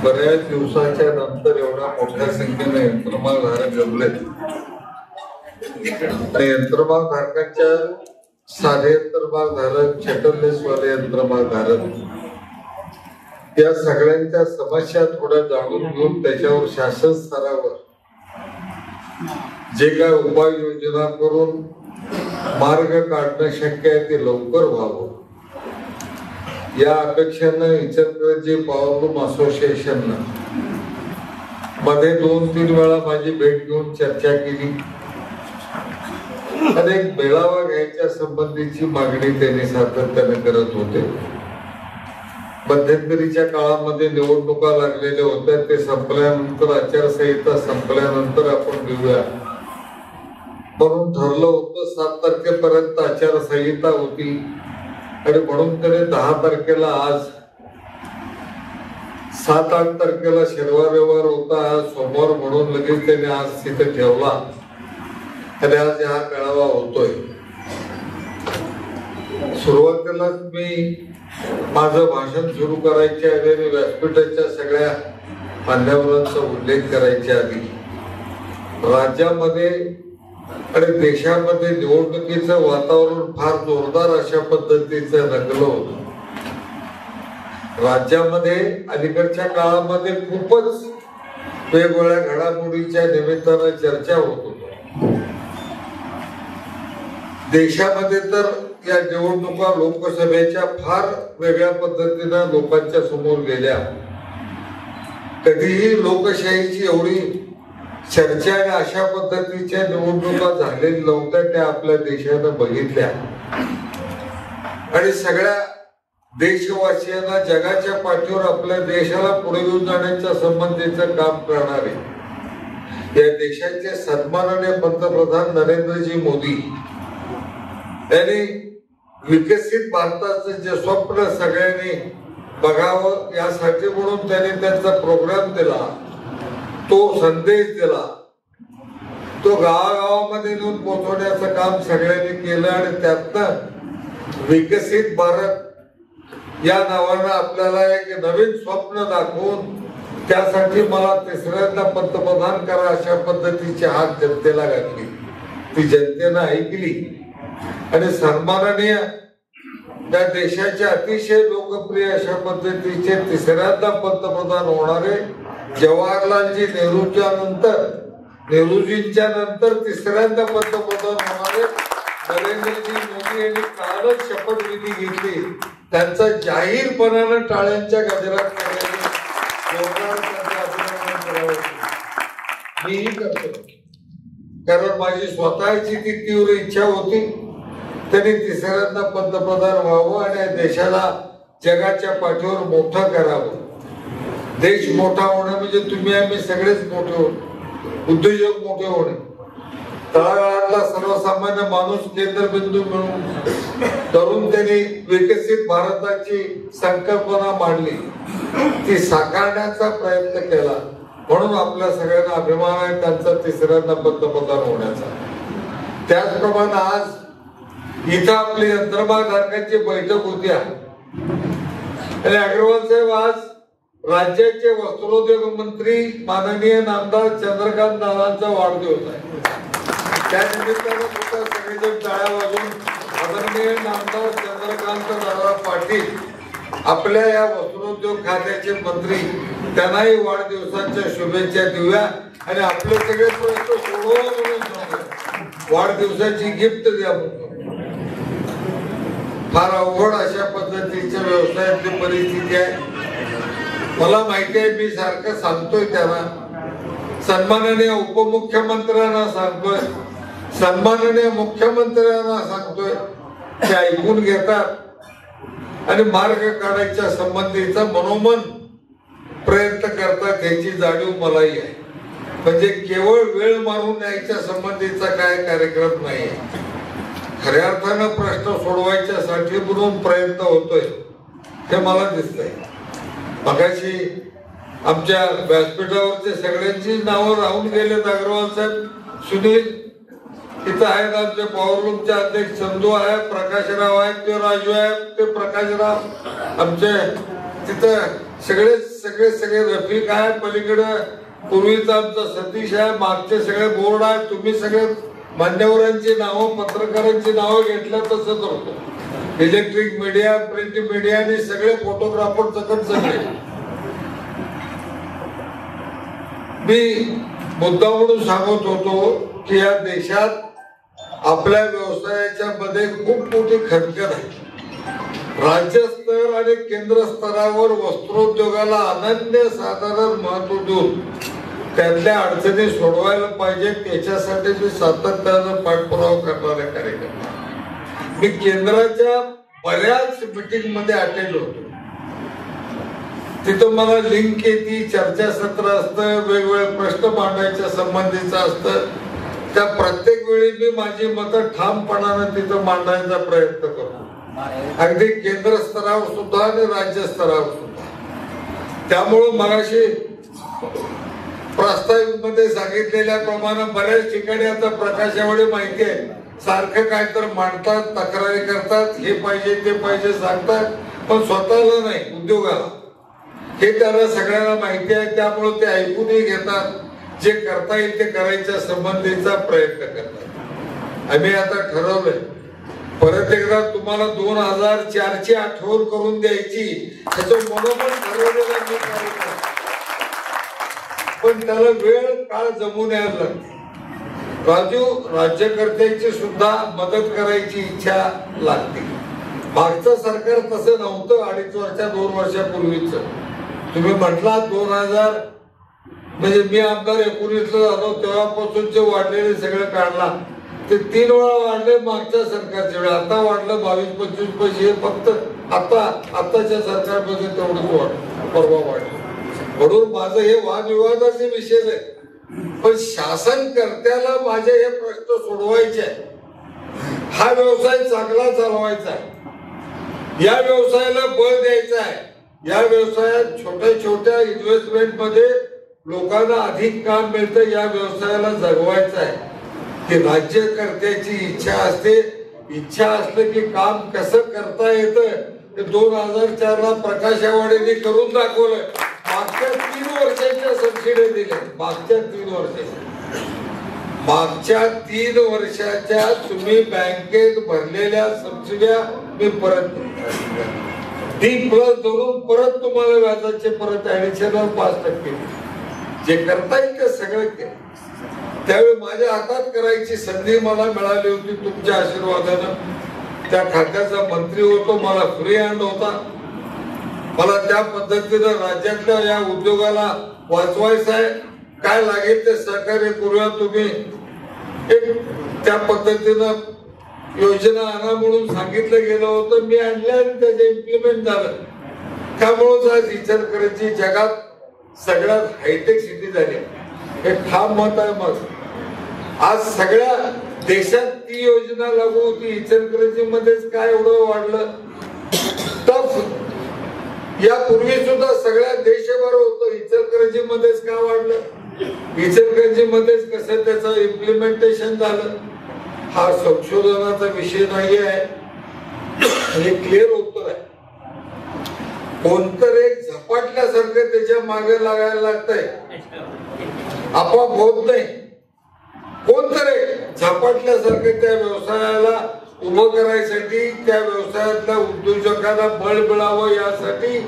बऱ्याच दिवसाच्या नंतर एवढ्या मोठ्या संख्येने यंत्रमाग धारक जमलेत. यंत्रमाग धारकांच्या साधे यंत्रमाग धारक, शटरलेसवाले यंत्रमाग धारक या सगळ्यांच्या समस्या थोड्या जाणून घेऊन त्याच्यावर शासन स्तरावर जे काय उपाययोजना करून मार्ग काढणं शक्य आहे ते लवकर व्हावं या अपेक्षेनं इचलकरंजी पॉवरलूम असोसिएशननं मध्ये 2-3 वेळा माझी भेट घेऊन चर्चा केली आणि एक मेळावा घ्यायच्या संबंधीची मागणी त्यांनी सातत्याने करत होते. मध्यंतरीच्या काळामध्ये निवडणुका लागलेल्या होत्या, ते संपल्यानंतर आचारसंहिता संपल्यानंतर आपण घेऊया म्हणून ठरलं होतं. 7 तारखेपर्यंत आचारसंहिता होती आणि म्हणून त्याने 10 तारखेला आज 7-8 तारखेला शनिवार रविवार होता, आज सोमवार म्हणून लगेच त्याने आज तिथे ठेवला आणि आज हा मेळावा होतोय. सुरुवातीलाच मी माझं भाषण सुरू करायच्या आधी व्यासपीठाच्या सगळ्या मान्यवरांचा उल्लेख करायच्या आधी राज्यामध्ये आणि देशामध्ये निवडणुकीचं वातावरण फार जोरदार अशा पद्धतीचं रंगलं होतं. राज्यामध्ये अलीकडच्या काळामध्ये खूपच वेगवेगळ्या घडामोडीच्या निमित्तानं चर्चा होत होती. देशामध्ये तर या निवडणुका लोकसभेच्या फार वेगळ्या पद्धतीनं लोकांच्या समोर गेल्या. कधीही लोकशाहीची एवढी चर्चा आणि अशा पद्धतीच्या निवडणुका झालेल्या नव्हत्या त्या आपल्या देशानं बघितल्या आणि सगळ्या देशवासियांना जगाच्या पाठीवर आपल्या देशाला पुढे घेऊन जाण्याच्या संबंधीचं काम करणारे या देशाचे सन्माननीय पंतप्रधान नरेंद्रजी मोदी यांनी विकसित भारताचं जे स्वप्न सगळ्यांनी बघावं यासाठी म्हणून त्यांनी त्यांचा प्रोग्राम दिला, तो संदेश दिला, तो गावागावामध्ये नेऊन पोहोचवण्याचं काम सगळ्यांनी केलं आणि त्यातनं विकसित भारत या नावानं आपल्याला एक नवीन स्वप्न दाखवून त्यासाठी मला तिसऱ्यांदा पंतप्रधान करा अशा पद्धतीची हाक जनतेला घातली. ती जनतेनं ऐकली आणि सन्माननीय त्या देशाचे अतिशय लोकप्रिय अशा पद्धतीचे तिसऱ्यांदा पंतप्रधान होणारे जवाहरलालजी नेहरूजींच्या नंतर तिसऱ्यांदा पंतप्रधान होणारे नरेंद्रजी मोदी यांनी कालच शपथविधी घेतली. त्यांचा जाहीरपणानं टाळ्यांच्या गजरात करावं मीही करतो, कारण माझी स्वतःची ती तीव्र इच्छा होती. त्यांनी तिसऱ्यांदा पंतप्रधान व्हावं आणि देशाला जगाच्या पाठीवर मोठं करावं. देश मोठा होणं म्हणजे तुम्ही आम्ही सगळेच मोठे होणे, उद्योजक मोठे होणे, तळागाळातला सर्वसामान्य माणूस केंद्रबिंदू म्हणून धरून त्यांनी विकसित भारताची संकल्पना मांडली, ती साकारण्याचा प्रयत्न केला. म्हणून आपल्या सगळ्यांना अभिमान आहे त्यांचा तिसऱ्यांदा पंतप्रधान होण्याचा. त्याचप्रमाणे आज इथं आपली यंत्रमाग धारकांची बैठक होती आणि अग्रवाल साहेब आज राज्याचे वस्त्रोद्योग मंत्री माननीय नामदार चंद्रकांत दादांचा वाढदिवस आहे. त्या निमित्तानं सुद्धा सगळेजण टाळ्या वाजवून आदरणीय नामदार चंद्रकांत दादा पाटील आपल्या या वस्त्रोद्योग खात्याचे मंत्री त्यांनाही वाढदिवसाच्या शुभेच्छा देऊया आणि आपले सगळे प्रश्न सोडवा म्हणून वाढदिवसाची गिफ्ट द्या म्हणून. फार अवघड अशा पद्धतीच्या व्यवसायातली परिस्थिती आहे. मला माहिती आहे, मी सारखं सांगतोय त्यांना, सन्माननीय उपमुख्यमंत्र्यांना सांगतोय, सन्माननीय मुख्यमंत्र्यांना सांगतोय, ते ऐकून घेतात आणि मार्ग काढायच्या संबंधीचा मनोमन प्रयत्न करतात याची जाणीव मलाही आहे. म्हणजे केवळ वेळ मारून न्यायच्या संबंधीचा काय कार्यक्रम नाही आहे. खऱ्या अर्थानं प्रश्न सोडवायच्यासाठी म्हणून प्रयत्न होतोय हे मला दिसतंय. मगाशी आमच्या व्यासपीठावरचे सगळ्यांची नावं राहून गेलेत. अग्रवाल साहेब, सुनील इथं आहेत, आमचे पॉवरलूमचे अध्यक्ष चंदू आहे, प्रकाशराव आहेत, ते राजू आहेत, ते प्रकाशराव, आमचे तिथं सगळे सगळे सगळे रफिक आहे, पलीकडे पूर्वीचा आमचा सतीश आहे, मागचे सगळे बोर्ड आहे. तुम्ही सगळे मान्यवरांची नावं, पत्रकारांची नावं घेतलं तसंच होतं. इलेक्ट्रिक मीडिया, प्रिंट मीडिया आणि सगळे फोटोग्राफर सकट सगळे. मी मुद्दा म्हणून सांगत होतो की या देशात आपल्या व्यवसायाच्या मध्ये खूप मोठी खतखत आहे. राज्यस्तर आणि केंद्र स्तरावर वस्त्रोद्योगाला अनन्य साधारण महत्व देऊन त्यातल्या अडचणी सोडवायला पाहिजे. त्याच्यासाठी मी सातत्यानं पाठपुरावा करणारे कार्यकर्ते. मी केंद्राच्या बऱ्याच मीटिंग मध्ये अटेंड होतो. तिथं मला लिंक येते, चर्चासत्र असतं, वेगवेगळे प्रश्न मांडायच्या संबंधीचं असतं. त्या प्रत्येक वेळी मी माझी मतं ठामपणानं तिथं मांडायचा प्रयत्न करतो, अगदी केंद्र स्तरावर सुद्धा आणि राज्य स्तरावर सुद्धा. त्यामुळं मगाशी प्रास्ताविक मध्ये सांगितलेल्याप्रमाणे बऱ्याच ठिकाणी आता प्रकाशामुळे माहिती आहे, सारखं काय तर मांडतात, तक्रारी करतात, हे पाहिजे ते पाहिजे सांगतात, पण स्वतःला नाही, उद्योगाला. हे त्याला सगळ्यांना माहिती आहे. त्यामुळे ते ऐकूनही घेतात, जे करता येईल ते करायच्या संबंधीचा प्रयत्न करतात. आम्ही आता ठरवलंय परत एकदा तुम्हाला 2004 ची आठवण करून द्यायची, त्याचं मनोबल ठरवलेलं मी कार्यक्रम. पण त्याला वेळ काळ जमून यायला लागते. राजू, राज्यकर्त्यांची सुद्धा मदत करायची इच्छा लागते. मागचं सरकार तसं नव्हतं. 2.5 वर्षा 2 वर्षापूर्वीच तुम्ही म्हटला 2000 म्हणजे मी आमदार 19 झालो तेव्हापासूनचे वाढलेले सगळं काढला ते 3 वेळा वाढले मागच्या सरकारच्या वेळी. आता वाढलं 22-25 पैसे. फक्त आताच्या सरकारमध्ये तेवढंच वाढलं, परवा वाढलं. म्हणून माझं हे वादविवादाचे विषय नाही, पण शासनकर्त्याला माझे हे प्रश्न सोडवायचे आहे. हा व्यवसाय चांगला चालवायचा आहे, या व्यवसायाला बळ द्यायचं आहे. या व्यवसायात छोट्या छोट्या इन्व्हेस्टमेंट मध्ये लोकांना अधिक काम मिळतं. या व्यवसायाला जगवायचं आहे. की राज्यकर्त्याची इच्छा असते, इच्छा असलं की काम कसं करता येतं. 2004 ला प्रकाश आवाडेने करून दाखवलं. मागच्या 3 वर्षाच्या सबसिडी दिल्या. मागच्या 3 वर्षाच्या तुम्ही बँकेत भरलेल्या सबसिड्या मी परत D+ धरून परत तुम्हाला व्याजाचे परत ऍडिशनल 5% जे करता येईल ते सगळं केलं. त्यावेळी माझ्या हातात करायची संधी मला मिळाली होती तुमच्या आशीर्वादानं. त्या खात्याचा मंत्री होतो, मला फ्री हँड होता. मला त्या पद्धतीनं राज्यातल्या या उद्योगाला वाचवायचं आहे. काय लागेल ते सहकार्य करूया. तुम्ही त्या पद्धतीनं योजना आणा म्हणून सांगितलं गेलं होतं. मी आणल्या आणि त्याचे इम्प्लिमेंट झालं. त्यामुळेच आज इचलकरंजी जगात सगळ्यात हायटेक सिटी झाली. हे ठाम मत आहे माझं. आज सगळ्या देशात ती योजना लागू होती, इचलकरंजी मध्येच काय एवढं वाढलं. टफ यापूर्वी सुद्धा सगळ्या देशभर होतं, इचलकरंजी मध्येच का वाढलं, इचलकरंजी मध्येच कसं त्याचं इम्प्लिमेंटेशन झालं. हा संशोधनाचा विषय नाही आहे, हे क्लिअर उत्तर आहे. कोणतर एक झपाटल्यासारखं त्याच्या मागे लागायला लागतंय, आपोआप होत नाही. कोणतर एक झपाटल्यासारखं त्या व्यवसायाला उभं करायसाठी, त्या व्यवसायातल्या उद्योजकांना बळ मिळावं यासाठी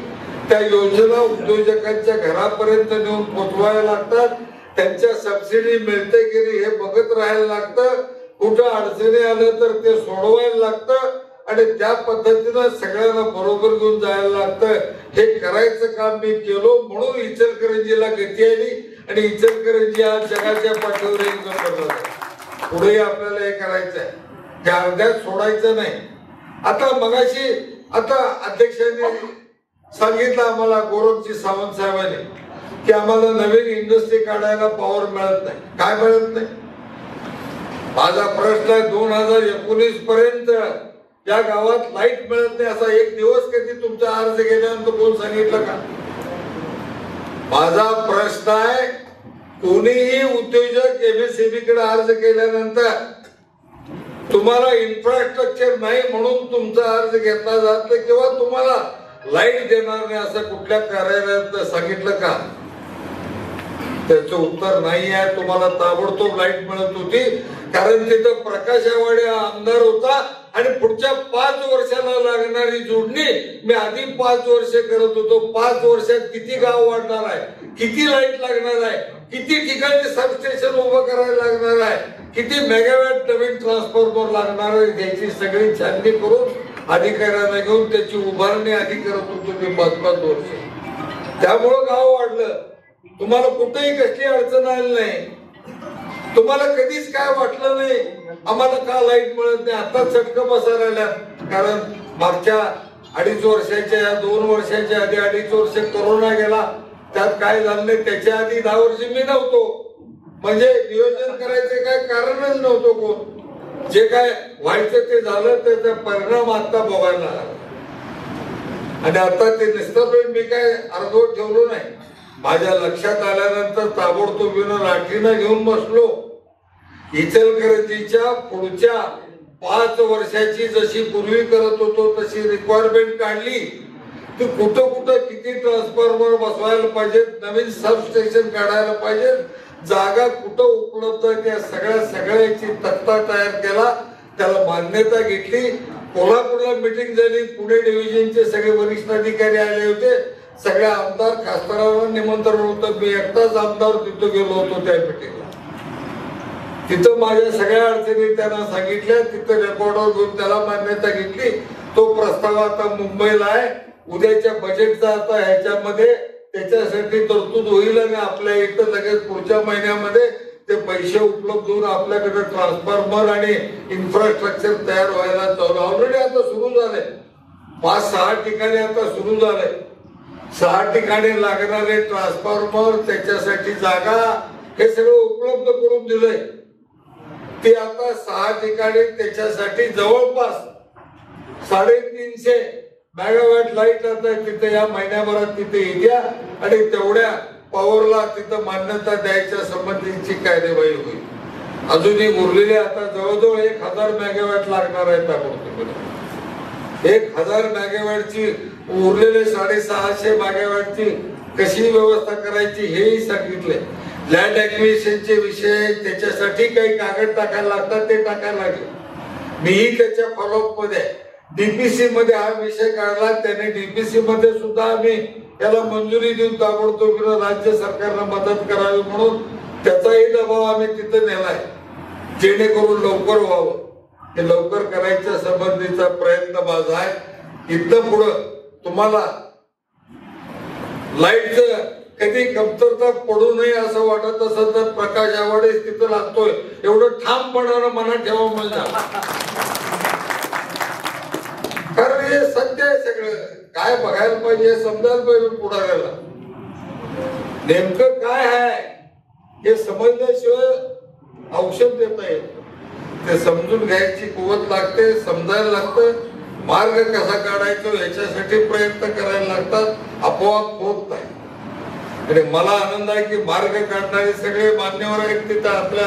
त्या योजना उद्योजकांच्या घरापर्यंत नेऊन पोचवायला लागतात. त्यांच्या सबसिडी मिळते की नाही हे बघत राहायला लागतं. कुठं अडचणी आलं तर ते सोडवायला लागतं आणि त्या पद्धतीनं सगळ्यांना बरोबर घेऊन जायला लागतं. हे करायचं काम मी केलो म्हणून इचलकरंजीला गती आली आणि इचलकरंजी आज जगाच्या पाठीवर पुढेही आपल्याला हे करायचं आहे. हे अर्ध्यात सोडायचं नाही. आता अध्यक्षांनी सांगितलं आम्हाला, गोरखजी सावंत साहेबांनी, की आम्हाला नवीन इंडस्ट्री काढायला पॉवर मिळत नाही. काय मिळत नाही? माझा प्रश्न आहे, 2019 पर्यंत या गावात लाईट मिळत नाही असा एक दिवस कधी तुमचा अर्ज घेण्यानंतर कोण सांगितलं का? माझा प्रश्न आहे, कोणीही उद्योजक MSEB कडे अर्ज केल्यानंतर तुम्हाला इन्फ्रास्ट्रक्चर नाही म्हणून तुमचा अर्ज घेतला जात नाही किंवा तुम्हाला लाईट देणार नाही असं कुठल्या कार्यालयात सांगितलं का? त्याचं उत्तर नाही आहे. तुम्हाला ताबडतोब लाईट मिळत होती, कारण तिथं प्रकाश आवाडे आमदार होता आणि पुढच्या 5 वर्षाला लागणारी जोडणी मी आधी 5 वर्ष करत होतो. 5 वर्षात किती गाव वाढणार आहे, किती लाईट लागणार आहे, किती ठिकाणी सबस्टेशन उभं करायला लागणार आहे, किती मेगावॅट नवीन ट्रान्सफॉर्मर लागणार आहे, याची सगळी छाननी करून अधिकाऱ्यांना घेऊन त्याची उभारणी आधी करत होतो मी 5-5 वर्ष. त्यामुळं गाव वाढलं. तुम्हाला कुठेही कसली अडचण आली नाही, तुम्हाला कधीच काय वाटलं नाही आम्हाला का लाईट मिळत नाही. आता चटकं बसायला आल्या, कारण मागच्या 2.5 वर्षाच्या 2 वर्षाच्या आधी 2.5 वर्ष कोरोना गेला, त्यात काय झालं नाही. त्याच्या आधी 10 वर्ष मी नव्हतो, म्हणजे नियोजन करायचं काय कारणच नव्हतं. कोण जे काय व्हायचं ते झालं, त्याचा परिणाम आता बघायला लागला. आणि आता ते निस्तब्ध मी काय अर्धवट ठेवलो नाही. माझ्या लक्षात आल्यानंतर ताबडतोब लाठीनं घेऊन बसलो. इचलकरंजीच्या पुढच्या 5 वर्षाची जशी पूर्वी करत होतो तशी रिक्वायरमेंट काढली. ती कुठं कुठं किती ट्रान्सफॉर्मर बसवायला पाहिजेत, नवीन सबस्टेशन काढायला पाहिजे, जागा कुठं उपलब्ध आहे, त्या सगळ्याची तक्ता तयार केला. त्याला मान्यता घेतली. कोल्हापूरला मीटिंग झाली. पुणे डिव्हिजनचे सगळे वरिष्ठ अधिकारी आले होते. सगळ्या आमदार खासदारांना निमंत्रण होतं. मी एकटाच आमदार तिथं गेलो होतो त्या मीटिंगला. तिथं माझ्या सगळ्या अडचणी त्यांना सांगितल्या. तिथं रेकॉर्डवर घेऊन त्याला मान्यता घेतली. तो प्रस्ताव आता मुंबईला आहे. उद्याच्या बजेटचा आता ह्याच्यामध्ये त्याच्यासाठी तरतूद होईल आणि आपल्या इथं लगेच पुढच्या महिन्यामध्ये ते पैसे उपलब्ध होऊन आपल्याकडे ट्रान्सफॉर्मर आणि इन्फ्रास्ट्रक्चर तयार व्हायला चालू. ऑलरेडी आता सुरू झालंय. 5-6 ठिकाणी आता सुरू झालंय. 6 ठिकाणी लागणारे ट्रान्सफॉर्मर, त्याच्यासाठी जागा, हे सगळं उपलब्ध करून दिलंय. ते आता 6 ठिकाणी त्याच्यासाठी जवळपास 350 मेगावॅट लाईट आता तिथे या महिन्याभरात तिथे येत्या आणि तेवढ्या पॉवरला तिथं मान्यता द्यायच्या संबंधीची कार्यवाही होईल. अजूनही उरलेले आता जवळजवळ 1000 मेगावॅट लागणार आहेत. आपण 1000 मेगावॅटची उरलेले 650 मेगावॅटची कशी व्यवस्था करायची हेही सांगितले. लँड ऍक्विजिशनचे विषय, त्याच्यासाठी काही कागद टाकायला लागतात, ते टाकायला लागले. मीही त्याच्या फॉलोअप मध्ये डीपीसी मध्ये हा विषय काढला. त्याने डीपीसी मध्ये सुद्धा आम्ही त्याला मंजुरी देऊन ताबडतोब राज्य सरकारला मदत करावी म्हणून त्याचाही दबाव आम्ही तिथे नेलाय, जेणेकरून लवकर व्हावं. हे लवकर करायच्या संबंधीचा प्रयत्न माझा आहे. इथं पुढं तुम्हाला लाईटचं कधी कमतरता पडू नये असं वाटत असेल तर प्रकाश आवाडे तिथं लागतोय एवढं ठामपणानं मनात ठेवा मला. कारण हे सत्य आहे. सगळं काय बघायला पाहिजे, समजायला पाहिजे. पुढाऱ्याला नेमकं काय आहे हे समजल्याशिवाय औषध देता येत. ते समजून घ्यायची कुवत लागते, समजायला लागतं. मार्ग कसा काढायचा याच्यासाठी प्रयत्न करायला लागतात. आपोआप होत नाही. आणि मला आनंद आहे की मार्ग काढणारे सगळे मान्यवर आहेत तिथं आपल्या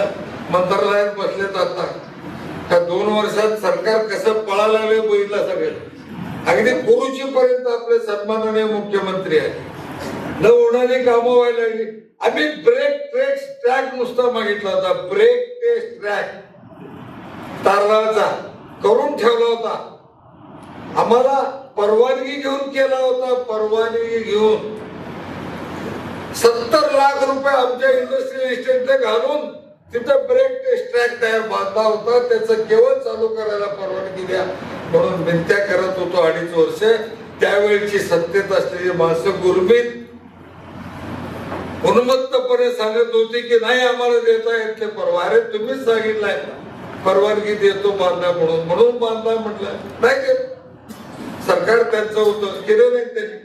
मंत्रालयात बसलेत. आता त्या 2 वर्षात सरकार कसं पळायला लागले बघितलं सगळे. अगदी गुरुजी पर्यंत आपले सन्माननीय मुख्यमंत्री आहेत. न होणारी कामं व्हायला लागली. आम्ही ब्रेक टेस्ट ट्रॅक नुसता मागितला होता. ब्रेक टेस्ट ट्रॅक तारणाचा करून ठेवला होता. आम्हाला परवानगी घेऊन केला होता. परवानगी घेऊन 70 लाख रुपये आमच्या इंडस्ट्रियल इस्टेटला घालून तिथं ब्रेक टेस्ट ट्रॅक तयार बांधला होता. त्याचं केवळ चालू करायला परवानगी द्या म्हणून विनंत्या करत होतो 2.5 वर्ष. त्यावेळची सत्तेत असलेली माणसं गुरमीत उन्मत्तपणे सांगत होती की नाही आम्हाला देता येत नाही परवा. अरे तुम्हीच सांगितलंय परवानगी देतो बांधा म्हणून बांधला म्हटलं. नाही देत. सरकार त्यांचं होतं, केलं नाही त्यांनी.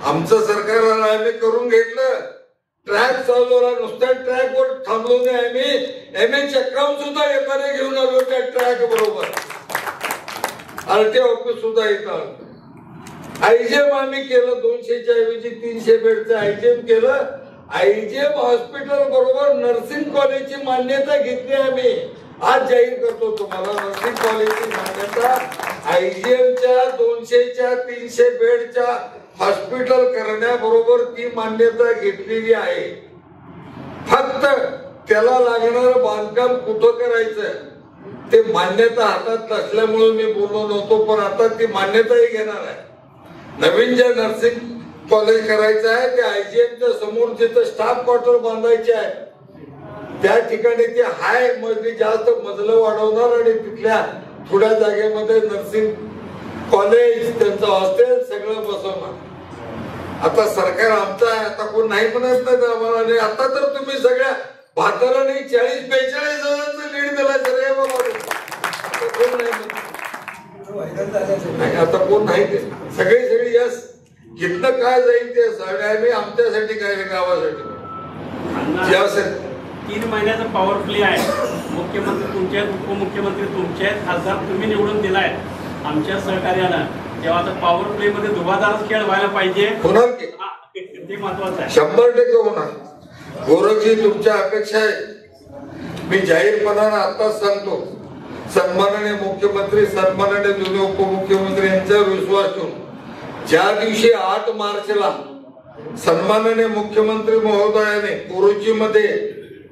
आमचं सरकार आम्ही करून घेतलं. ट्रॅक चालवला. नुसत्या ट्रॅक वर थांबलो नाही. आम्ही एमए चक्रावून सुद्धा एखाद्या घेऊन आलो त्या ट्रॅक बरोबर. आरटी ऑफिस सुद्धा येतात. आयजीएम आम्ही केलं. 200च्या ऐवजी 300 बेडचं आयजीएम केलं. आयजीएम हॉस्पिटल बरोबर नर्सिंग कॉलेजची मान्यता घेतली आम्ही. आज जाहीर करतो तुम्हाला नर्सिंग कॉलेजची मान्यता आयजीएमच्या 200च्या 300 बेडच्या हॉस्पिटल करण्याबरोबर ती मान्यता घेतलेली आहे. फक्त त्याला लागणारं बांधकाम कुठं करायचं ते मान्यता हातात नसल्यामुळे मी बोललो नव्हतो, पण आता ती मान्यताही घेणार आहे. नवीन जे नर्सिंग कॉलेज करायचं आहे ते आयजीएमच्या समोर जिथं स्टाफ क्वार्टर बांधायचे आहे त्या ठिकाणी ते हाय मजली जास्त मजलं वाढवणार आणि तिथल्या थोड्या जागेमध्ये नर्सिंग कॉलेज त्यांचं हॉस्टेल सगळं बसवणार. आता सरकार आमचं आहे, आता कोण नाही म्हणत नाही आम्हाला. आणि आता तर तुम्ही सगळ्या भारताला 40-42 जणांचं लीड दिला सर बाबा. कोण नाही, आता कोण नाही ते सगळी यस इथनं काय जाईल ते आम्ही आमच्यासाठी काय गावासाठी 3 महिन्याचा पॉवर प्ले आहे. मुख्यमंत्री तुमचे आहेत, उपमुख्यमंत्री तुमचे आहेत, खासदार तुम्ही निवडून दिलाय आमच्या सहकार्यानं. तेव्हा आता पॉवर प्ले मध्ये दुबादारच खेळ व्हायला पाहिजे. होणार की ते महत्वाचं आहे. 100% होणार. गोरखजी तुमच्या अपेक्षा आहे. मी जाहीरपणानं आताच सांगतो, सन्माननीय मुख्यमंत्री सन्माननीय दोन्ही उपमुख्यमंत्री यांच्यावर विश्वास ठेवून ज्या दिवशी 8 मार्चला सन्माननीय मुख्यमंत्री महोदयाने कोरोची मध्ये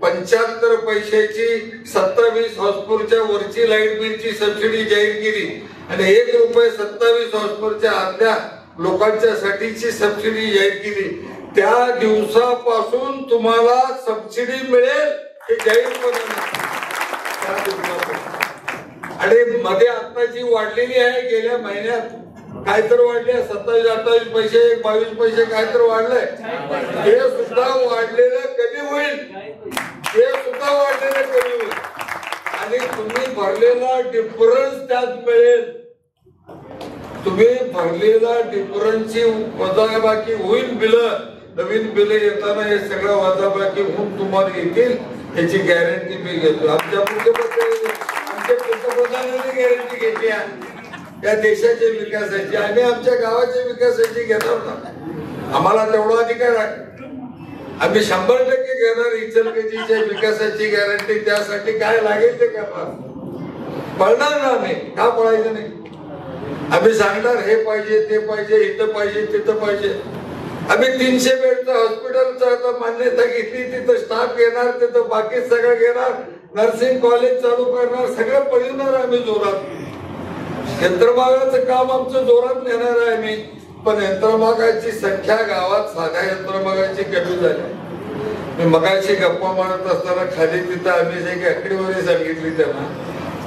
75 पैशाची 27 हॉर्सपॉवरच्या वरची लाईट बिलची सबसिडी जाहीर केली आणि 1 रुपये 27 हॉर्सपॉवरच्या आतल्या लोकांच्या साठीची सबसिडी जाहीर केली, त्या दिवसापासून तुम्हाला सबसिडी मिळेल हे जाहीरपणाने. आणि मध्ये आता जी वाढलेली आहे गेल्या महिन्यात काय तर वाढले 27-28 पैसे 22 पैसे काय तर वाढलंय, हे सुद्धा वाढलेलं कधी होईल, हे सुद्धा वाढलेलं कधी होईल. आणि तुम्ही भरलेला डिफरन्स त्यात मिळेल. तुम्ही भरलेला डिफरन्सची वजाबाकी होईल. बिल नवीन बिल येताना हे सगळं वजाबाकी होऊन तुम्हाला येतील याची गॅरंटी मी घेतो. आमच्या पंतप्रधानांनी गॅरंटी घेतली या देशाच्या विकासाची. आम्ही आमच्या गावाच्या विकासाची घेणार ना, आम्हाला तेवढा अधिकार आहे. आम्ही 100% घेणार इचलकरंजीच्या विकासाची गॅरंटी. त्यासाठी काय लागेल ते करणार, पळणार ना आम्ही, का पळायचं नाही. आम्ही सांगणार हे पाहिजे ते पाहिजे इथं पाहिजे तिथं पाहिजे. आम्ही 300 बेडचं हॉस्पिटलचं आता मान्यता घेतली, तिथं स्टाफ येणार, तिथं बाकी सगळं घेणार, नर्सिंग कॉलेज चालू करणार, सगळं पळवणार आम्ही जोरात. यंत्रमागाचं काम आमचं जोरात नेणार आहे आम्ही. पण यंत्रमागाची संख्या गावात साध्या यंत्रमागाची कमी झाली. मी मगाशी गप्पा मारत असताना खाली तिथं आम्ही जे आकडेवारी सांगितली त्यांना,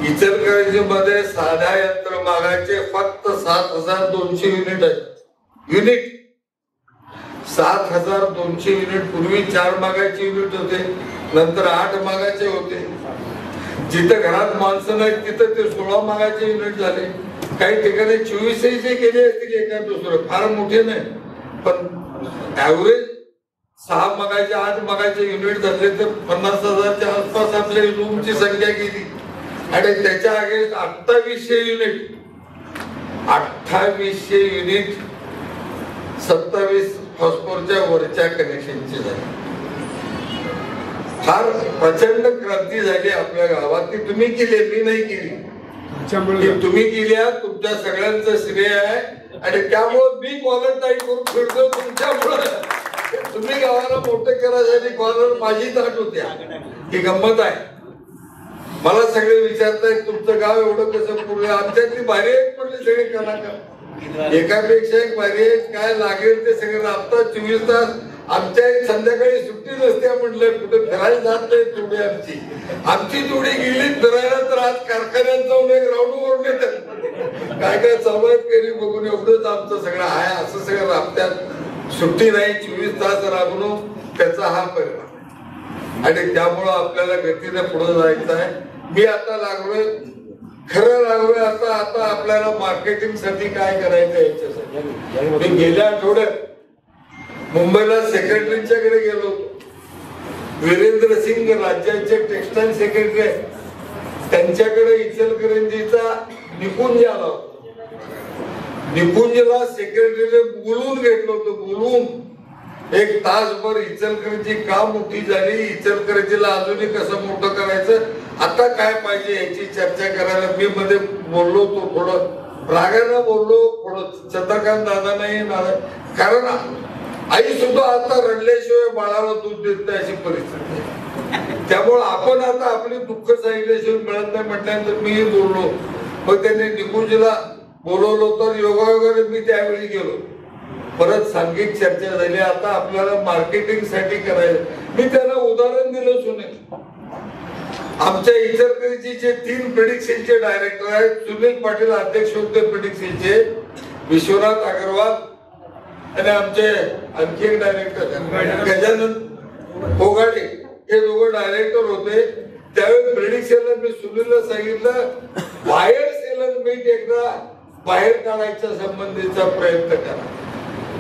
इचलकरंजी मध्ये साध्या यंत्रमागाचे फक्त 7,200 युनिट आहेत. Unit 7,200 unit. पूर्वी 4 मागाचे युनिट होते, नंतर 8 मागाचे होते. जिथं घरात माणसं नाहीत तिथं ते 16 मागाचे युनिट झाले. काही ठिकाणी 24 केले असतील, एका दुसरं फार मोठे नाही, पण ऍव्हरेज 6 मागाचे 8 मागाचे युनिट झाले तर 50,000च्या आसपास आपल्या रूमची संख्या गेली. आणि त्याच्या आगे 2800 युनिट 27 हॉर्सपॉवरच्या वरच्या कनेक्शनचे झाले. फार प्रचंड क्रांती झाली आपल्या गावात. ती तुम्ही केली, मी नाही केली. तुम्ही केल्या, तुमच्या सगळ्यांचं श्रेय आहे. आणि त्यामुळे मी कॉलर ताई करून फिरतो तुमच्यामुळे. तुम्ही गावाला मोठं करायसाठी कॉलर माझी ताट होत्या. ही गंमत आहे. मला सगळे विचारतायत तुमचं गाव एवढं कसं पूर्ण. आमच्यातली भारी आहेत म्हटले सगळे कलाकार, एकापेक्षा एक भारी आहेत. काय लागेल ते सगळे राबतात 24 तास. आमच्या संध्याकाळी सुट्टी नसते म्हटलं, कुठे फिरायला जात नाही. तेवढी आमची जोडी गेली फिरायला तर आज कारखान्यात जाऊन एक राऊंड वरून येतात. काय काय चालू आहे फेरी बघून एवढंच आमचं सगळं आहे. असं सगळं राबत्यात, सुट्टी नाही, 24 तास राबणं, त्याचा हा परिणाम. आणि त्यामुळं आपल्याला गतीने पुढे जायचं आहे. मी आता लागलोय, खरं लागलोय आता. आता आपल्याला मार्केटिंग साठी काय करायचं याच्यासाठी. मी गेल्या आठवड्यात मुंबईला सेक्रेटरीच्याकडे गेलो होतो. वीरेंद्र सिंग राज्याचे टेक्सटाईल सेक्रेटरी आहेत, त्यांच्याकडे इचलकरंजीचा निकुंज आला होता. निकुंजला सेक्रेटरीने बोलून घेतलं होतं. बोलून 1 तासभर इचलकरंजी का मोठी झाली, इचलकरंजीला अजूनही कसं मोठं करायचं, आता काय पाहिजे याची चर्चा करायला मी मध्ये बोललो होतो थोडं. रागानं बोललो, चंद्रकांत दादा नाही, कारण आई सुद्धा आता रडल्याशिवाय बाळाला दूध देत नाही अशी परिस्थिती आहे. त्यामुळे आपण आता आपली दुःख सांगितल्याशिवाय मिळत नाही म्हटल्यानंतर मीही बोललो. मग त्यांनी निकुंजला बोलवलं तर योगायोगाने मी त्यावेळी गेलो. परत सांघिक चर्चा झाली. आता आपल्याला मार्केटिंग साठी करायचं. मी त्यांना उदाहरण दिलं सुने. आमच्या इचलकरंजी जे 3 प्रेडिक्शनचे डायरेक्टर आहेत, सुनील पाटील अध्यक्ष होते प्रेडिक्शनचे, विश्वनाथ अग्रवाल आणि आमचे आणखी एक डायरेक्टर गजानन फोगाडे, हे दोघं डायरेक्टर होते. त्यावेळी प्रेडिक्शनला मी सुनीलला सांगितलं, बाहेर सेलर मीट एकदा बाहेर काढायच्या संबंधीचा प्रयत्न करा.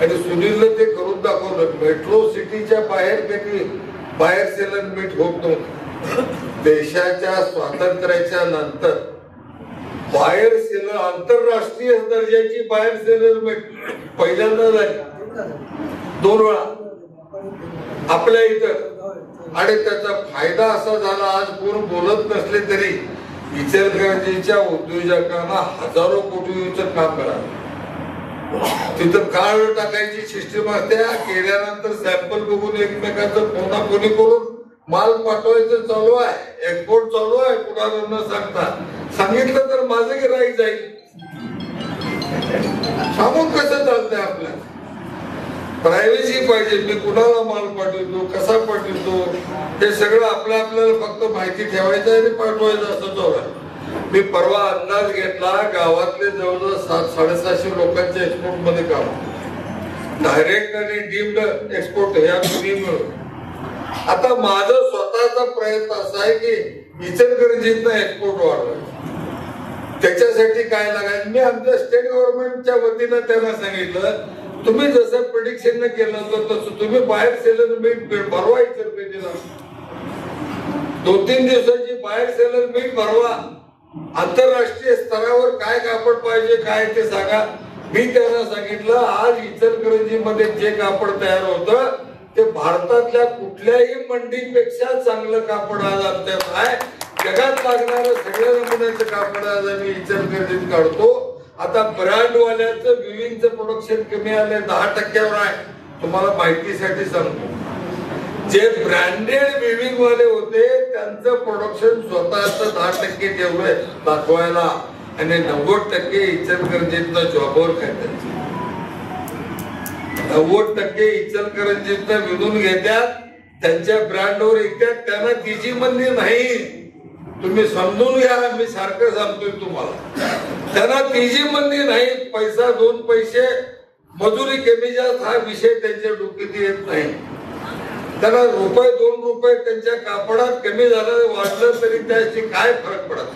आणि सुनीलला ते करून दाखवलं. मेट्रो सिटीच्या बाहेर कधी बाहेर सेलर मीट होत नव्हतं. देशाच्या स्वातंत्र्याच्या नंतर बाहेर सेलर, आंतरराष्ट्रीय दर्जाची बाहेर सेलर मीट पहिल्यांदा झाली 2 वेळा आपल्या इथं. आणि त्याचा फायदा असा झाला, आज कोण बोलत नसले तरी इचलकरंजीच्या उद्योजकांना हजारो कोटीचं काम करावं. तिथं कार्ड टाकायची सिस्टीम असते. केल्यानंतर सॅम्पल बघून एकमेकांचं फोनाफोनी करून माल पाठवायचं चालू आहे, एक्सपोर्ट चालू आहे. कुणाला न सांगता सांगितलं तर माझं गिऱ्हाईक जाईल. सांगून कसं चालतंय आपल्याला? प्रायव्हसी पाहिजे. मी कुणाला माल पाठवतो, कसा पाठवतो, हे सगळं आपल्याला फक्त माहिती ठेवायचं आणि पाठवायचं असं चालू आहे. मी परवा अंदाज घेतला, गावातले जवळजवळ 700-750 लोकांच्या एक्सपोर्ट मध्ये काम, डायरेक्ट आणि डीम्ड एक्सपोर्ट ह्या दोन्ही मिळून. आता माझा स्वतःचा प्रयत्न असा आहे की इचलकरंजीतनं एक्सपोर्ट वाढवायचं. त्याच्यासाठी काय लागायचं, मी आमच्या स्टेट गव्हर्नमेंटच्या वतीनं त्यांना सांगितलं, तुम्ही जसं प्रेडिक्शन केलं होतं तसं तुम्ही बाहेर सेलर मीट भरवा इचलकरंजीला. 2-3 दिवसाची बाहेर सेलर मीट भरवा. आंतरराष्ट्रीय स्तरावर काय कापड पाहिजे काय ते सांगा. मी त्यांना सांगितलं, आज इचलकरंजी मध्ये जे कापड तयार होतं ते भारतातल्या कुठल्याही मंडीपेक्षा चांगलं कापड आज आमच्यात आहे. जगात लागणारं सगळ्या नमुन्याचं कापड आज आम्ही इचलकरंजीत काढतो. आता ब्रँडवाल्याचं विविंगचं प्रोडक्शन कमी आलंय, 10% आहे. तुम्हाला माहितीसाठी सांगतो, जे ब्रँडेड विविंग वाले होते त्यांचं प्रोडक्शन स्वतःच 10% ठेवलंय दाखवायला आणि 90% इचलकरंजीतनं जॉबवर खात्यात. 90% इचलकरंजीतनं विधून घेतात, त्यांच्या ब्रँडवर येतात. त्यांना तिची मंदी नाही. तुम्ही समजून घ्या, मी सारखं सांगतोय तुम्हाला, त्यांना तिची मंदी नाही. पैसा 2 पैसे मजुरी कमी जास्त हा विषय त्यांच्या डोक्यात येत नाही. त्यांना ₹1-2 त्यांच्या कापडात कमी झालं वाढलं तरी त्याची काय फरक पडत.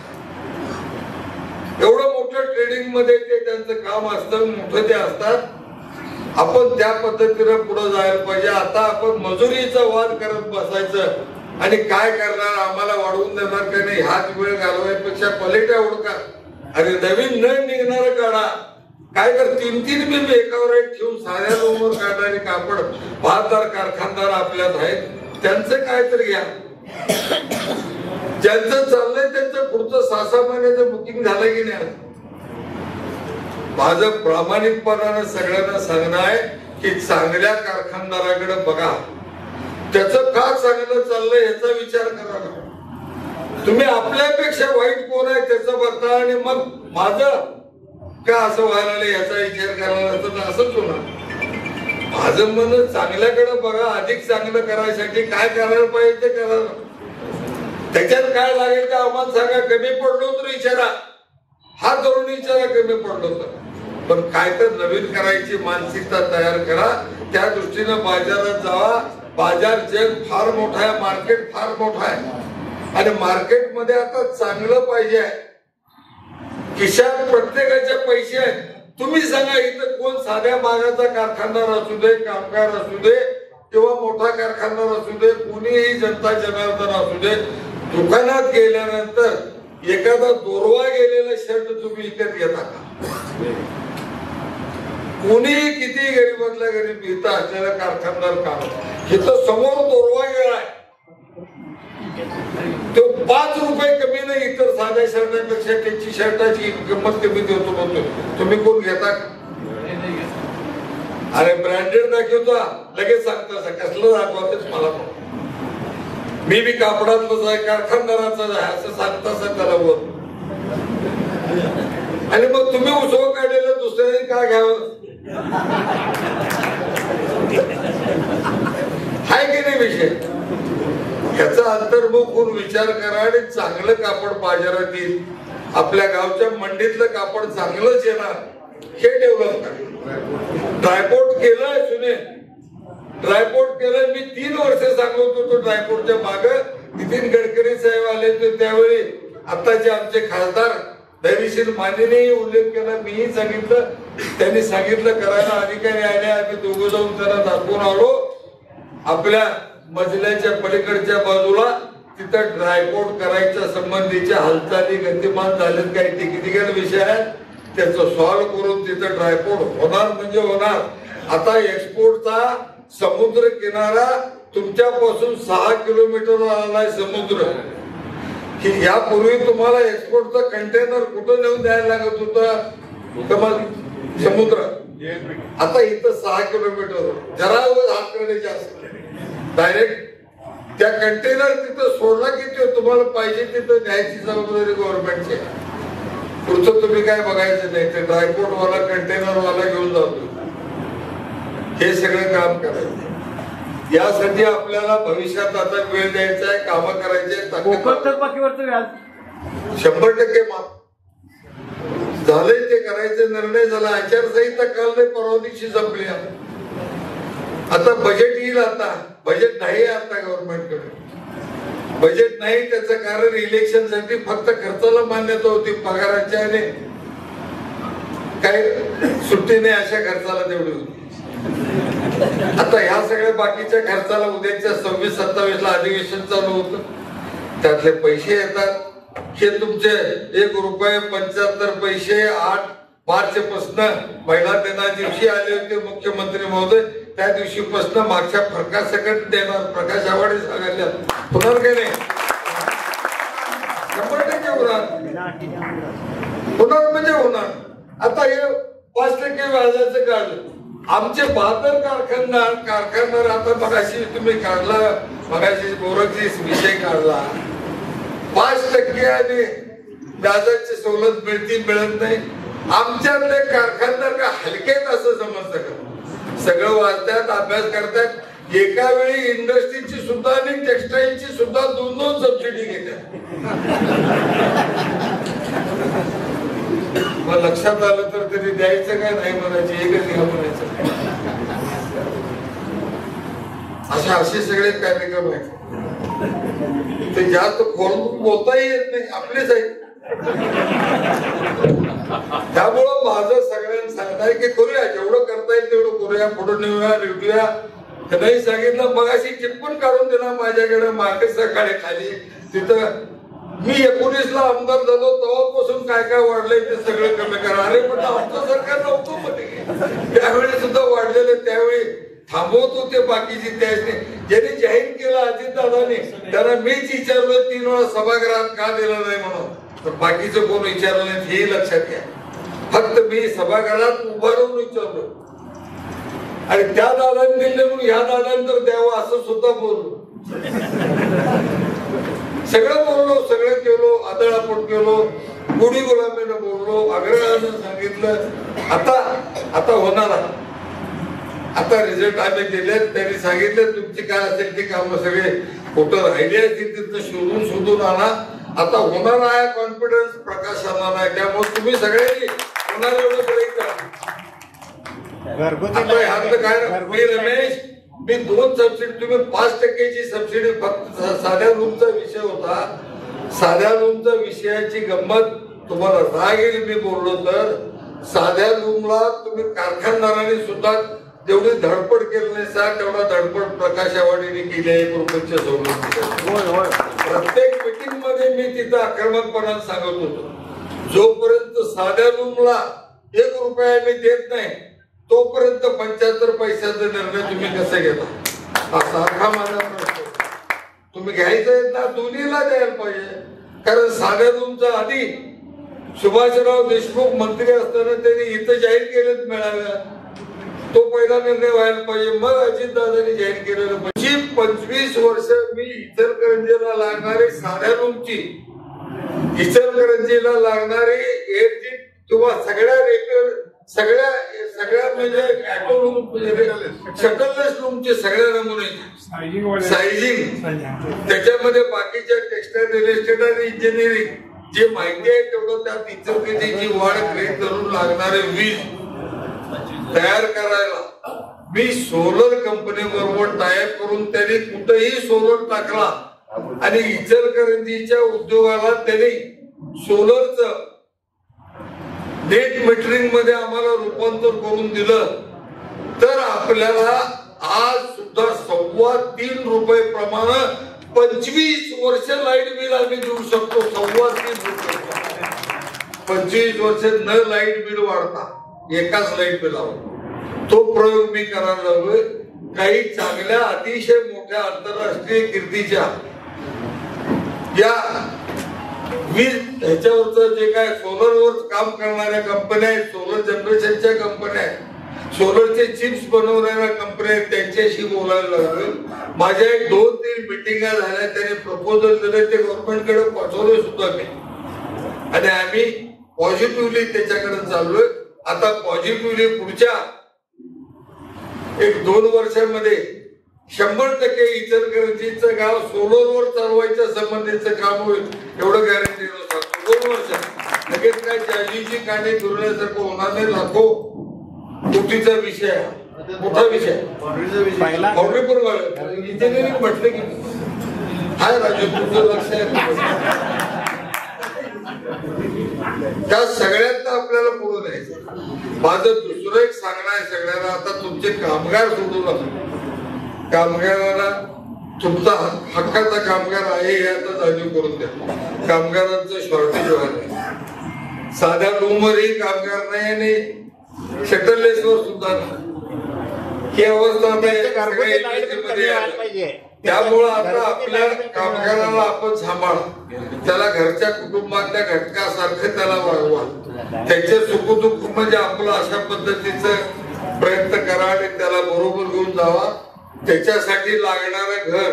एवढं मोठं ट्रेडिंग मध्ये ते त्यांचं काम असतं, मोठं ते असतात. आपण त्या पद्धतीने पुढे जायला पाहिजे. आता आपण मजुरीचा वाद करत बसायचं आणि काय करणार, आम्हाला वाढवून देणार का नाही, हाच वेळ घालवायपेक्षा क्वालिटी ओळखा आणि नवीन न निघणार काढा. काय कर 3-3 मी एकावर एक ठेवून साऱ्या लोकांवर काढणारे कापड 5,000 कारखानदार आपल्यात आहेत. त्यांचं काय तर घ्या. ज्यांचं चाललंय त्यांचं पुढचं 6-6 महिन्याचं बुकिंग झालं की नाही. माझं प्रामाणिकपणानं सगळ्यांना सांगणं आहे की चांगल्या कारखानदाराकडे बघा, त्याचं का चांगलं चाललंय याचा विचार करा. तुम्ही आपल्यापेक्षा वाईट कोण आहे त्याचं बघता आणि मग माझं का असं व्हायला याचा विचार करायला तर असंच होणार. माझं मन चांगल्याकडे बघा, अधिक चांगलं करायसाठी काय करायला पाहिजे ते करायला. त्याच्यात काय लागेल का आम्हाला सांगा. कमी पडलो तर विचारा, हा तरुण विचारा कमी पडलो तर. पण काय तर नवीन करायची मानसिकता तयार करा. त्या दृष्टीनं बाजारात जावा. बाजार जग फार मोठा आहे, मार्केट फार मोठा आहे आणि मार्केटमध्ये आता चांगलं पाहिजे आहे. खिशात प्रत्येकाचे पैसे आहेत. तुम्ही सांगा, इथं कोण साध्या मागाचा कारखानदार असू दे, कामगार असू दे किंवा मोठा कारखानदार असू दे, कोणीही जनता जनार्दन असू दे, दुकानात गेल्यानंतर एखादा दोरवा गेलेला शर्ट तुम्ही विकत घेता का? कोणीही किती गरीबातल्या गरीब इथं असलेला कारखानदार काम, इथं समोर दोरवा गेलाय तो 5 रुपये कमी नाही इतर साध्या शर्टापेक्षा त्याची शर्टाची किंमत कमी देतो म्हणतो. तुम्ही कोण घेता? अरे ब्रँडेड दाखवता लगेच सांगता कसलं दाखवतेच मला. मी बी कापडातलंच आहे, कारखानदाराचाच आहे असं सांगता त्याला वर. आणि मग तुम्ही उसव काढलेलं दुसऱ्याने का घ्यावं? हाय की नाही विषय? ह्याचा अंतर्मुख होऊन विचार करा आणि चांगलं कापड बाजारात येईल. आपल्या गावच्या मंडीतलं कापड चांगलंच येणार हे डेव्हलप करा. ड्रायपोर्ट केलंय सुने, ड्रायपोर्ट केलंय. मी 3 वर्ष सांगत होतो ड्रायपोर्टच्या माग. नितीन गडकरी साहेब आले होते त्यावेळी आताचे आमचे खासदार धैर्यशील मानेने उल्लेख केला, मीही सांगितलं, त्यांनी सांगितलं करायला. अधिकारी आले, आम्ही दोघं जाऊन त्यांना दाखवून आलो. आपल्या मजल्याच्या पलीकडच्या बाजूला तिथं ड्रायपोर्ट करायच्या संबंधीच्या हालचाली गतिमान झालेत. काही टेक्निकल विषय आहेत, त्याचं सॉल्व्ह करून तिथं ड्रायपोर्ट होणार म्हणजे होणार. आता एक्सपोर्टचा समुद्र किनारा तुमच्यापासून 6 किलोमीटर आलाय समुद्र. की यापूर्वी तुम्हाला एक्सपोर्टचा कंटेनर कुठं नेऊन द्यायला लागत होतं? समुद्र. आता इथं 6 किलोमीटर, जरा हातकडे जास्त डायरेक्ट त्या कंटेनर तिथं सोडला की तुम्हाला पाहिजे तिथं न्यायची जबाबदारी गव्हर्नमेंटची. पुढचं तुम्ही काय बघायचं नाही, ते ड्रायपोर्ट वाला कंटेनर वाला घेऊन जातो. हे सगळं काम करायचं. यासाठी आपल्याला भविष्यात आता वेळ द्यायचा आहे, कामं करायचे. 100% माफ झाले ते करायचे निर्णय झाला. आचारसंहिता काल नाही परवा दिवशी संपली. आता बजेट येईल. आता बजेट नाही आता गव्हर्नमेंटकडे बजेट नाही. त्याचं कारण इलेक्शन साठी फक्त खर्चाला मान्यता होती, पगाराच्या आणि काही सुट्टी नाही अशा खर्चाला तेवढी होती. आता ह्या सगळ्या बाकीच्या खर्चाला उद्याच्या 26-27 ला अधिवेशन चालू होतं, त्यातले पैसे येतात. हे तुमचे 1 रुपये 75 पैसे 8 मार्च पासून महिला दिना दिवशी आले होते मुख्यमंत्री महोदय. त्या दिवशी पासून मागच्या फरकासकट देणार. प्रकाश आवाडे सांगायला होणार काही नाही, 100% होणार म्हणजे होणार. आता हे 5% व्याजाचं काढलं. आमचे 72 कारखानदार आता मगाशी तुम्ही काढला, मगाशी बोरकची विषय काढला. 5% आणि व्याजाची सवलत मिळती मिळत नाही. आमच्यातले कारखानदार का हलकेत असं समजतं का? सगळं वाचतात, अभ्यास करतात. एका वेळी इंडस्ट्रीची सुद्धा आणि टेक्सटाईलची सुद्धा 2-2 सबसिडी घेतात. मग लक्षात आलं तर तरी द्यायचं काय नाही म्हणायचे, एकच घ्या म्हणायचं. असे सगळे कार्यक्रम आहेत. ते जास्त खोलून बोलताही येत नाही, आपलेच आहेत. त्यामुळं माझं सगळ्यांना सांगणं आहे की करूया, जेवढं करता येईल तेवढं करूया, पुढे नेऊया, भेटूया. नाही सांगितलं मग अशी टिप्पण काढून देणार माझ्याकडे मागे सकाळी खाली. तिथं मी 19 ला आमदार झालो तेव्हापासून काय काय वाढलंय ते सगळं कमी करा. अरे पण आमचं सरकार नव्हतं मध्ये, त्यावेळी सुद्धा वाढलेलं. त्यावेळी थांबवत होते बाकीची. त्याने ज्यांनी जाहीर केलं अजितदादांनी, त्यांना मीच विचारलं 3 वेळा सभागृहात का दिलं नाही म्हणून. तर बाकीचं कोण विचारलं नाही हे लक्षात घ्या. फक्त मी सभागृहात उभारून विचारलो. आणि त्या दादांनी दिले म्हणून ह्या दादांतर द्यावं असं सुद्धा बोललो. सगळं बोललो, सगळं केलो, आदळापट केलो, गुढी गुलामीनं बोललो, आग्रहानं सांगितलं. आता होणार आहे. आता रिझल्ट आम्ही दिले, त्यांनी सांगितलं तुमची काय असेल ती कामं सगळे कुठं राहिले असतील तिथं शोधून आणा. आता होणार आहे. कॉन्फिडन्स प्रकाश आणणार आहे. त्यामुळे तुम्ही सगळ्यांनी होणार एवढं करा. काय रमेश, मी 2 सबसिडी, तुम्ही 5%ची सबसिडी, फक्त साध्या रूमचा विषय होता. साध्या रूमचा विषयाची गंमत तुम्हाला राग येईल मी बोललो तर. साध्या रूमला तुम्ही कारखानदारांनी सुद्धा जेवढी धडपड केली नाही सर, तेवढा धडपड प्रकाश आवाडीने केली आहे. 1 रुपयाच्या सवलत प्रत्येक मीटिंग मध्ये मी तिथं आक्रमकपणाने सांगत होतो, जोपर्यंत साध्या रूमला 1 रुपया मी देत नाही तोपर्यंत 75 पैशाचा निर्णय तुम्ही कसे घेता, हा सारखा माझा प्रश्न. तुम्ही घ्यायचंय ना दोन्हीला द्यायला पाहिजे. कारण साध्या तुमचा आधी सुभाषराव देशमुख मंत्री असताना त्यांनी इथं जाहीर केलेत मेळाव्या, तो पहिला निर्णय व्हायला पाहिजे, मग अजितदादांनी जाहीर केलेलं पाहिजे. 25 वर्ष मी इचलकरंजीला लागणारी साध्या रूमची, इचलकरंजीला लागणारी एअरची किंवा सगळ्या म्हणजे ऍटो रूम, शटललेस रूमचे सगळ्या नमुने सायझिंग, त्याच्यामध्ये बाकीच्या टेक्सटाईल, रिअल इस्टेट आणि इंजिनिअरिंग जे माहिती आहे तेवढं त्यात इचलकरंजीची वाढ गृहीत धरून लागणारे वीज तयार करायला मी सोलर कंपनी बरोबर टायअप करून त्यांनी कुठेही सोलर टाकला आणि इचलकरंजीच्या उद्योगाला त्यांनी सोलरचं नेट मीटरिंग मध्ये आम्हाला रूपांतर करून दिलं तर आपल्याला आज सुद्धा 3.25 रुपये प्रमाणे 25 वर्ष लाईट बिल आम्ही देऊ शकतो. 3.25 रुपये 25 वर्ष न लाईट बिल वाढता एकाच लाईट बिलावर. तो प्रयोग मी करायला लागलोय. काही चांगल्या अतिशय मोठ्या आंतरराष्ट्रीय कीर्तीच्या या वीज ह्याच्यावरच जे काय सोलरवर काम करणाऱ्या कंपन्या आहेत, सोलर जनरेशनच्या कंपन्या आहेत, सोलरचे चिप्स बनवणाऱ्या कंपन्या आहेत, त्यांच्याशी बोलायला लागलो. माझ्या 2-3 मिटिंगा झाल्या, त्यांनी प्रपोजल दिले, ते गव्हर्नमेंटकडे पाठवले सुद्धा मी आणि आम्ही पॉझिटिव्हली त्याच्याकडे चाललोय. आता पॉझिटिव्हली पुढच्या 1-2 वर्षांमध्ये 100% इचलकरंजीचं गाव सोलरवर चालवायच्या संबंधीचं काम होईल एवढं गॅरंटी नसतं. 2 वर्षात लगेच काय जाजीची काठी फिरण्यासारखं होणार नाही. लाखो कोटीचा विषय आहे, मोठा विषय. बाउंड्री पण इंजिनिअरिंग म्हटलं की हाय राजू, तुझं लक्ष आहे. त्या सगळ्यांना आपल्याला पुढे द्यायचं. माझं दुसरं एक सांगणं आहे सगळ्यांना, आता तुमचे कामगार सोडू नका. कामगारांना तुमचा हक्काचा कामगार आहे याचा जाणीव करून द्या. कामगारांचं शॉर्टेज व्हायला, साध्या रूमवरही कामगार नाही आणि शटललेसवर सुद्धा नाही. ही अवस्था त्यामुळं आता आपल्या कामगाराला आपण सांभाळा, त्याला घरच्या कुटुंबातल्या घटकासारखं त्याला वागवा, त्याचे सुखदुःख म्हणजे आपलं अशा पद्धतीचं प्रयत्न करा आणि त्याला बरोबर घेऊन जावा. त्याच्यासाठी लागणारं घर,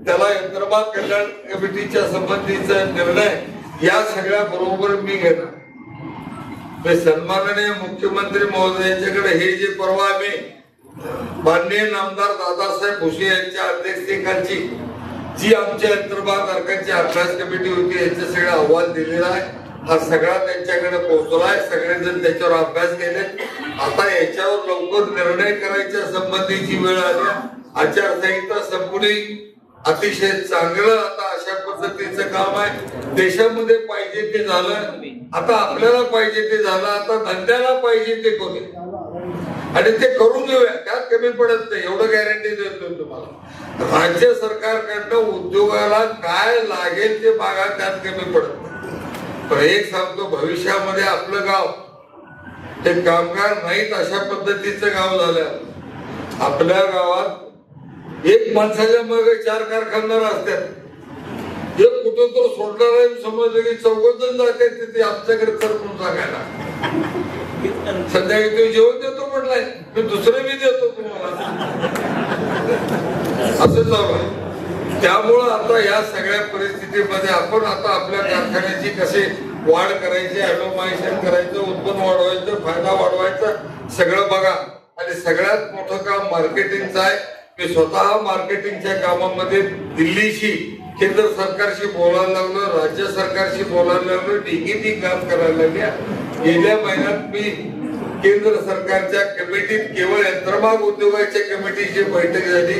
त्याला यंत्रमाग कल्याण कमिटीच्या संबंधीचा निर्णय या सगळ्या बरोबर मी घेणार. सन्माननीय मुख्यमंत्री महोदयांच्याकडे हे जे परवा आम्ही माननीय नामदार दादासाहेब भुसे यांच्या अध्यक्षतेखालची जी आमच्या यंत्रमाग अर्कांची अभ्यास कमिटी होती यांचा सगळा अहवाल दिलेला आहे. हा सगळा त्यांच्याकडे पोहोचलाय. सगळेजण त्याच्यावर अभ्यास केले. आता याच्यावर लवकर निर्णय करायच्या संबंधीची वेळ आली. आचारसंहिता संपली. अतिशय चांगलं आता अशा पद्धतीचं काम आहे. देशामध्ये पाहिजे ते झालं, आता आपल्याला पाहिजे ते झालं, आता धंद्याला पाहिजे ते करू आणि ते करून घेऊया. त्यात कमी पडत नाही एवढं गॅरंटी देतो तुम्हाला. राज्य सरकारकडनं उद्योगाला काय लागेल ते मागा, त्यात कमी पडत नाही. पण एक सांगतो, भविष्यामध्ये आपलं गाव ते कामगार नाहीत अशा पद्धतीचं गाव झालं. आपल्या गावात एक माणसाच्या मागे 4 कारखानदार असतात. एक कुठं तर सोडणार आहे समजलं की 4 जण जातात तिथे आमच्याकडे सरकून सांगायला. संध्याकाळी तुम्ही जेवण देतो म्हटलंय, मी दुसरं मी देतो तुम्हाला, असं चालू आहे. त्यामुळं आता या सगळ्या परिस्थितीमध्ये आपण आता आपल्या कारखान्याची कशी वाढ करायची, ॲटोमायझेशन करायचं, उत्पन्न वाढवायचं, फायदा वाढवायचा, सगळं बघा. आणि सगळ्यात मोठं काम मार्केटिंगचं आहे. मी स्वतः मार्केटिंगच्या कामामध्ये दिल्लीशी, केंद्र सरकारशी बोलायला लागलो, राज्य सरकारशी बोलायला लागलो, ढिगीटी काम करायला लागल्या. गेल्या महिन्यात मी केंद्र सरकारच्या कमिटीत केवळ यंत्रमाग उद्योगाच्या कमिटीची बैठक झाली.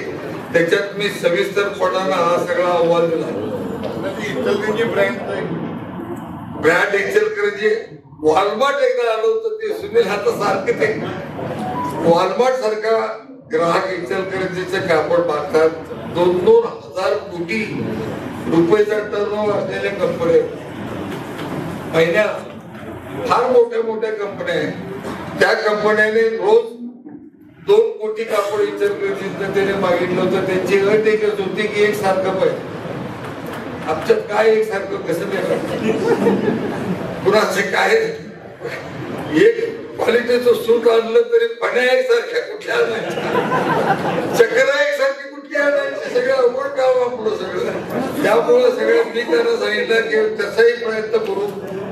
त्याच्यात मी सविस्तरपणानं हा सगळा अहवाल दिला. ब्रँड इचलकरंजी, वॉलमार्ट एकदा आलो होतं ते सुनील हाता सारखे ते वॉलमार्ट सारखा ग्राहक इचलकरंजीचे कापड मागतात. 2-2 हजार कोटी रुपयेचा टर्नओव्हर असलेल्या कंपन्या, महिन्यात फार मोठ्या मोठ्या कंपन्या आहेत. त्या कंपन्याने रोज 2 कोटी कापड इचलकरंजीत त्याने मागितलं होतं. त्यांची अट एकच होती की एक सारखं पाहिजे. आमच्यात काय एकसारखं कसं नाही कुणाचे काय एक क्वालिटीचं सूट आणलं तरी पण्या एकसारख्या कुठल्या आणायच्या चक्र एकसारखी कुठली आणायची सगळं अवघड काम आपलं सगळं त्यामुळं सगळं मी त्यांना सांगितलं की तसाही प्रयत्न करू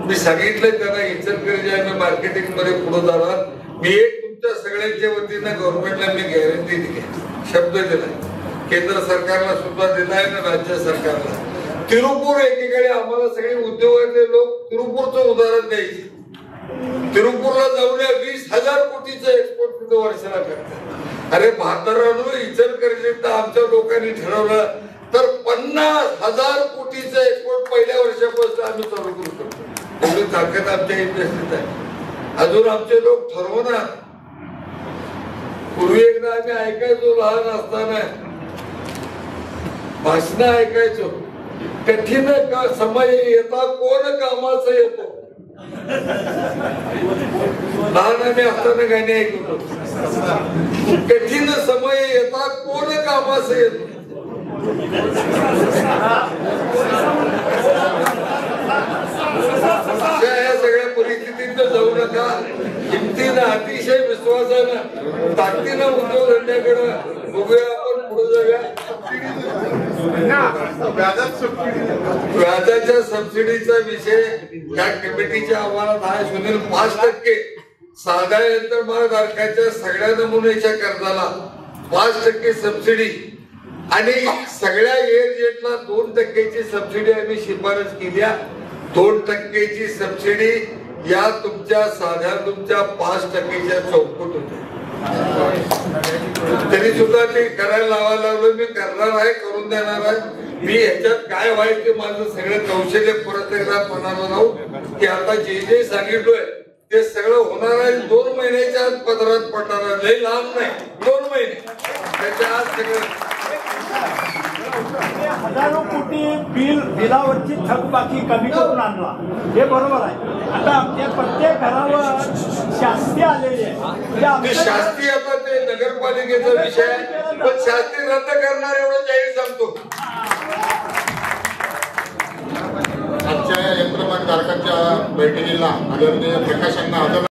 मी सांगितलंय त्यांना इचलकरंजी आम्ही मार्केटिंग मध्ये पुढे जाणार मी एक तुमच्या सगळ्यांच्या वतीनं गव्हर्नमेंटला मी गॅरंटी दिली शब्द दिलाय केंद्र सरकारला सुद्धा दिलाय ना राज्य सरकारला तिरुपूर एकीकडे आम्हाला सगळे उद्योगातले लोक तिरुपूरचं उदाहरण द्यायचे तिरुपूरला जाऊन 20,000 कोटीचं एक्सपोर्ट तिथे वर्षाला करतात अरे म्हातारांनो इचलकरंजीत आमच्या लोकांनी ठरवलं तर 50,000 कोटीचं एक्सपोर्ट पहिल्या वर्षापासून आम्ही चालू करू शकतो एवढी ताकद आमच्या इंडस्ट्रीत आहे अजून आमचे लोक ठरवणार पूर्वी एकदा आम्ही ऐकायचो लहान असताना भाषण ऐकायचो कठीण समय येता कोण कामाचं येतो लहानाने असताना गाणे ऐकतो कठीण समय येता कोण कामाचं येतो या सगळ्या परिस्थितीत जाऊ नका हिमतीनं अतिशय विश्वासानं ताकदीनं उद्योगधंद्याकडे बघूया आपण पुढे जाऊया व्याजाच्या सबसिडीचा विषय या कमिटीच्या अहवालात आहे सुनील 5% साध्या यंत्रमागधारकाच्या सगळ्या नमुन्याच्या कर्जाला 5% सबसिडी आणि सगळ्या एअरजेटला 2%ची सबसिडी आम्ही शिफारस केली 2%ची सबसिडी या तुमच्या साध्या तुमच्या 5%च्या चौकट होत्या तरी सुद्धा ते करायला लावायला लागलं मी करणार आहे करून देणार आहे मी ह्याच्यात काय व्हायचं माझं सगळं कौशल्य परत एकदा पणाला लावू की आता जे जे सांगितलोय ते सगळं होणार आहे 2 महिन्याच्या आत पदरात पडणार आहे लई लांब नाही 2 महिने त्याच्या आत सगळं हजारो कोटी बिलावरची थकबाकी कमी करून आणला हे बरोबर आहे आता आमच्या प्रत्येक घरावर शास्ती आलेली आहे शास्ती आता ते नगरपालिकेचा विषय आहे पण शास्ती रद्द करणार एवढं जाहीर सांगतो आजच्या यंत्रमागधारकांच्या बैठकीला आदरणीय प्रकाशांना हजर